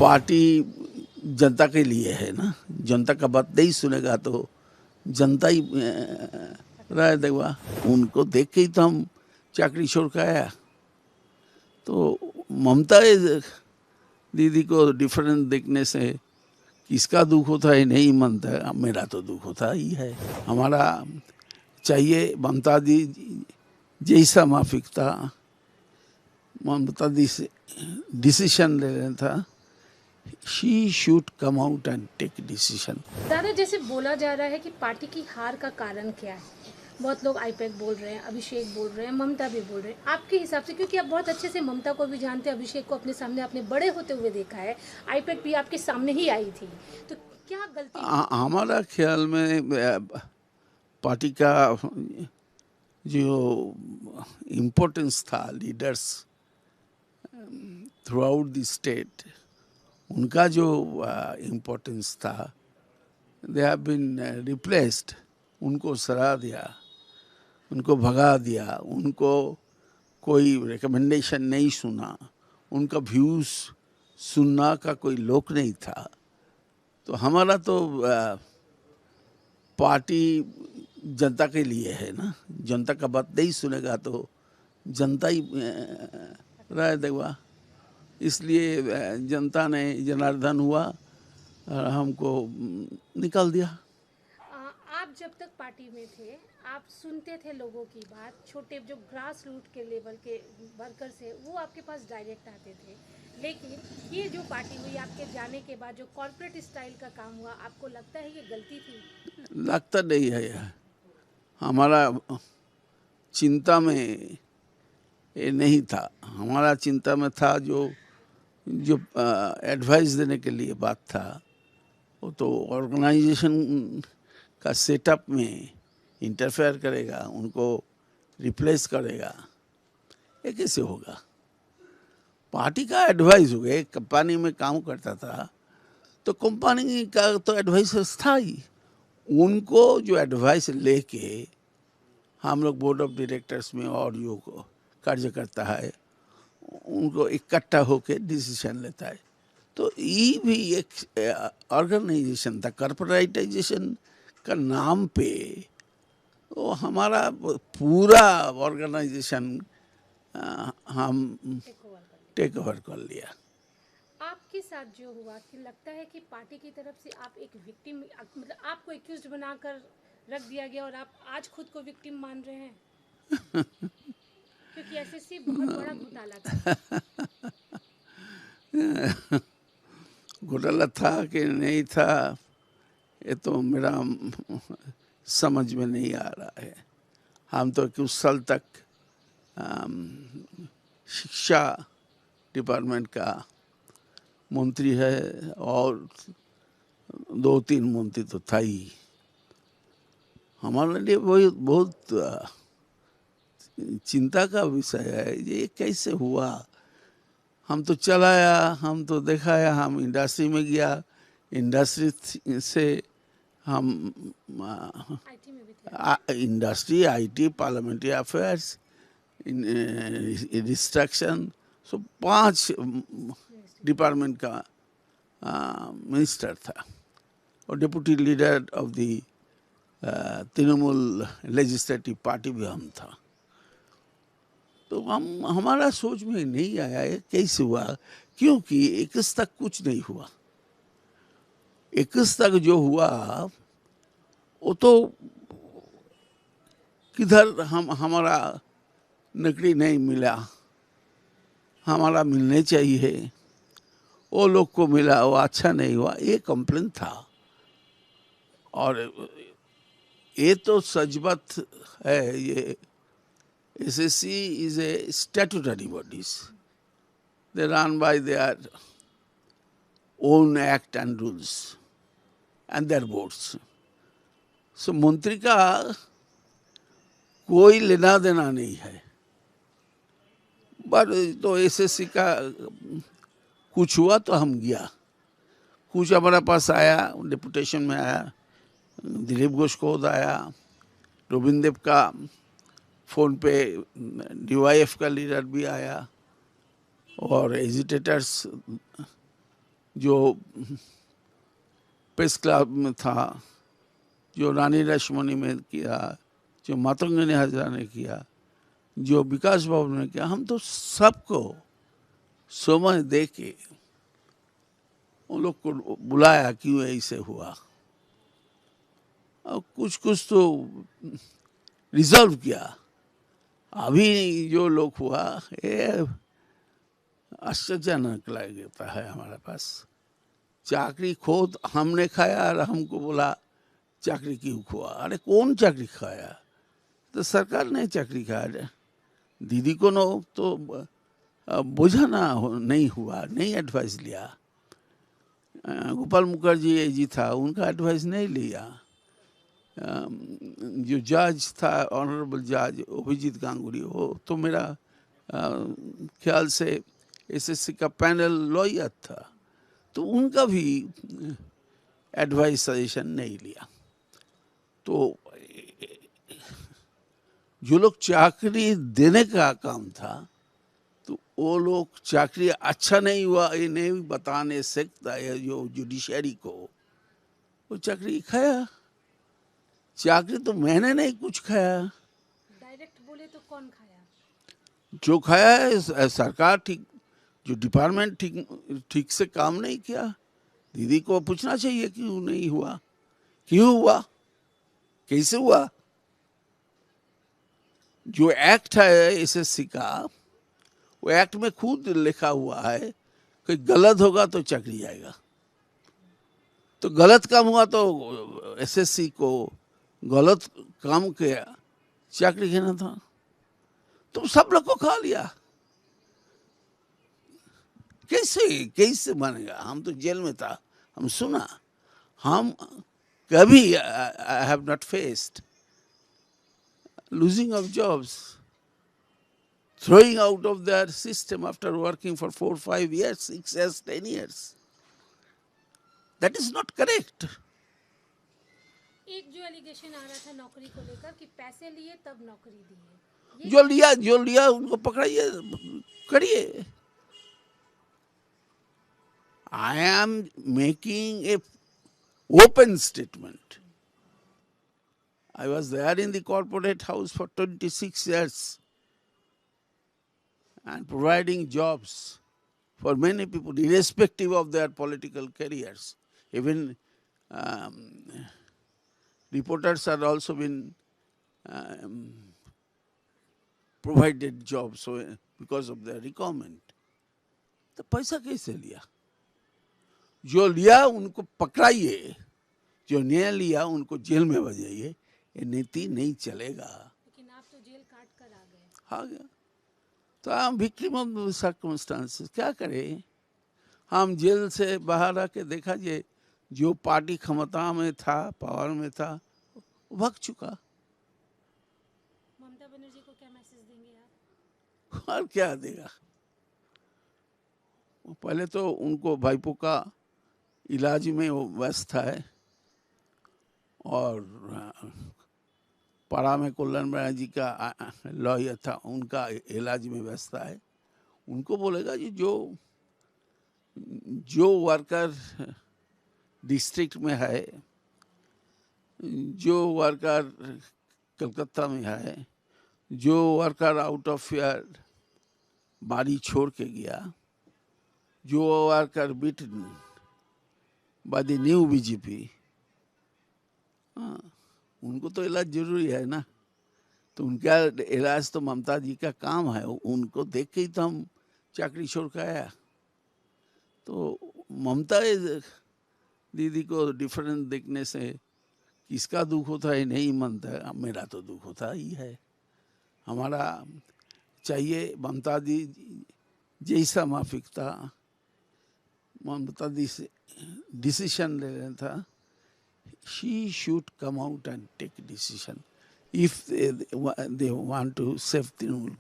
Party जनता के लिए है ना, जनता का बात नहीं सुनेगा तो जनता ही राय देगा। उनको देख के ही तो हम चाकरी छोड़ के आया। तो ममता दीदी को डिफरेंट देखने से किसका दुख होता है नहीं मानता, मेरा तो दुख होता ही है। हमारा चाहिए ममता दी जैसा माफिक था, ममता दी से डिसीजन ले लेना था। She should come out and take decision. दादा, जैसे बोला जा रहा है कि पार्टी की हार का कारण क्या है? बहुत लोग आईपैक बोल रहे हैं, अभिषेक बोल रहे हैं, ममता भी बोल रहे हैं। आपके हिसाब से, क्योंकि आप बहुत अच्छे से ममता को भी जानते हैं, अभिषेक को अपने सामने आपने बड़े होते हुए देखा है, आईपैक भी आपके सामने ही आई थी, तो क्या गलती? हमारा ख्याल में पार्टी का जो इम्पोर्टेंस था, leaders through out the state, उनका जो इम्पोर्टेंस था, दे हैव बीन रिप्लेस्ड। उनको सरा दिया, उनको भगा दिया, उनको कोई रिकमेंडेशन नहीं सुना, उनका व्यूज सुनना का कोई लोक नहीं था। तो हमारा तो पार्टी जनता के लिए है ना, जनता का बात नहीं सुनेगा तो जनता ही राय देगा। इसलिए जनता ने जनार्दन हुआ और हमको निकाल दिया। आप जब तक पार्टी में थे, आप सुनते थे लोगों की बात, छोटे जो ग्रास रूट के लेवल के वर्कर्स है वो आपके पास डायरेक्ट आते थे। लेकिन ये जो पार्टी हुई आपके जाने के बाद, जो कॉर्पोरेट स्टाइल का काम हुआ, आपको लगता है ये गलती थी? लगता नहीं है यह। हमारा चिंता में ये नहीं था। हमारा चिंता में था जो जो एडवाइस देने के लिए बात था, वो तो ऑर्गेनाइजेशन का सेटअप में इंटरफेयर करेगा, उनको रिप्लेस करेगा। ये कैसे होगा? पार्टी का एडवाइस हो गया। एक कंपनी में काम करता था तो कंपनी का तो एडवाइस था ही। उनको जो एडवाइस लेके हम लोग बोर्ड ऑफ डायरेक्टर्स में और जो कार्य करता है, उनको इकट्ठा होके डिसीजन लेता है। तो ये भी एक ऑर्गेनाइजेशन था। कॉर्पोरेटाइजेशन का नाम पे वो हमारा पूरा ऑर्गेनाइजेशन हम टेक ओवर कर लिया। आपके साथ जो हुआ, कि लगता है कि पार्टी की तरफ से आप एक विक्टिम, मतलब आपको एक्यूज्ड बनाकर रख दिया गया और आप आज खुद को विक्टिम मान रहे हैं? क्योंकि एसएससी बहुत बड़ा घोटाला था। घोटाला था कि नहीं था, ये तो मेरा समझ में नहीं आ रहा है। हम तो कुछ साल तक शिक्षा डिपार्टमेंट का मंत्री है और 2-3 मंत्री तो था ही। हमारे लिए वही बहुत चिंता का विषय है ये कैसे हुआ। हम तो चलाया, हम तो दिखाया, हम इंडस्ट्री में गया, इंडस्ट्री से हम आईटी में भी थे। Industry, IT, parliamentary affairs, destruction, so 5 department का मिनिस्टर था और deputy leader of the Trinamool legislative party भी हम था। तो हमारा सोच में नहीं आया है कैसे हुआ, क्योंकि 21 तक कुछ नहीं हुआ। 21 तक जो हुआ वो तो किधर हमारा नकली नहीं मिला, हमारा मिलने चाहिए, वो लोग को मिला, वो अच्छा नहीं हुआ, ये कंप्लेन था। और ये तो सचबत है, ये SSC is a statutory bodies. They run by their own act and rules and their boards. So मंत्री का कोई लेना देना नहीं है। बट तो एसएससी का कुछ हुआ तो हम गया, कुछ हमारे पास आया, डिपुटेशन में आया, दिलीप घोष को आया, रोबिन देव का फ़ोन पे डीवाईएफ का लीडर भी आया और एजिटेटर्स जो प्रेस क्लब में था, जो रानी रश्मनी में किया, जो मातंगनी हजरा ने किया, जो विकास भवन ने किया, हम तो सबको समय दे के उन लोग को बुलाया क्यों ऐसे हुआ, और कुछ कुछ तो रिजर्व किया। अभी जो लोग हुआ ये आश्चर्यजनक लगता है हमारे पास। चाकरी खुद हमने खाया और हमको बोला चाकरी क्यों खुआ। अरे कौन चाकरी खाया? तो सरकार ने चाकरी खाया। दीदी को नो तो बोझा ना नहीं हुआ, नहीं एडवाइस लिया। गोपाल मुखर्जी जी था, उनका एडवाइस नहीं लिया। जो जज था ऑनरेबल जज अभिजीत गांगुली, वो तो मेरा ख्याल से एसएससी का पैनल लॉयर था, तो उनका भी एडवाइस सजेशन नहीं लिया। तो जो लोग चाकरी देने का काम था, तो वो लोग चाकरी अच्छा नहीं हुआ ये नहीं बताने सकता है जो जुडिशरी को, वो चाकरी खाया। चाकरी तो मैंने नहीं कुछ खाया। डायरेक्ट बोले तो कौन खाया? जो खाया है सरकार, ठीक जो डिपार्टमेंट ठीक से काम नहीं किया। दीदी को पूछना चाहिए क्यों नहीं हुआ, क्यों हुआ, कैसे हुआ। जो एक्ट है एसएससी का, वो एक्ट में खुद लिखा हुआ है कि गलत होगा तो चाकरी जाएगा। तो गलत काम हुआ तो एसएससी को गलत काम किया, चाकरी घेना था, तो सब लोग को खा लिया। कैसे कैसे बनेगा? हम तो जेल में था, हम सुना। हम कभी I have not faced losing of jobs, throwing out of their system after working for 4, 5 years, 6 years, 10 years. That is not correct. एक जो एलिगेशन आ रहा था नौकरी को लेकर कि पैसे लिए तब नौकरी दी है, जो लिया उनको पकड़ाइए, करिए। I am making a open statement. I was there in the corporate house for 26 years and providing jobs for many people, irrespective of their political careers. Even reporters are also been provided jobs because of their requirement. तो पैसा कैसे लिया? जो लिया उनको पकड़ाइए, जो नहीं लिया उनको जेल में भेजाइए। ये नीति नहीं चलेगा। लेकिन आप तो जेल काट कर आ गए। गया तो हम विक्टिम ऑफ सर्कमस्टांसेस, क्या करें? हम जेल से बाहर आके देखा जो पार्टी क्षमता में था, पावर में था, भाग चुका। ममता बनर्जी को क्या मैसेज देंगे आप? और क्या देगा? पहले तो उनको भाईपो का इलाज में वो व्यस्त है, और पारा में कल्याण बनर्जी का लॉयर था, उनका इलाज में व्यस्त है। उनको बोलेगा जी जो वर्कर डिस्ट्रिक्ट में है, जो वर्कर कलकत्ता में है, जो वर्कर आउट ऑफ ईयर बाड़ी छोड़ के गया, जो worker beaten by the new BJP, उनको तो इलाज जरूरी है ना। तो उनका इलाज तो ममता जी का काम है, उनको देख के ही तो हम चाकरी छोड़ के आया। तो ममता दीदी को डिफरेंट देखने से किसका दुख होता है नहीं मानता, मेरा तो दुख होता ही है। हमारा चाहिए ममता दी जैसा माफिकता, ममता दी से डिसीजन ले लेना था। She should come out and take a decision if they want to save Trinamool.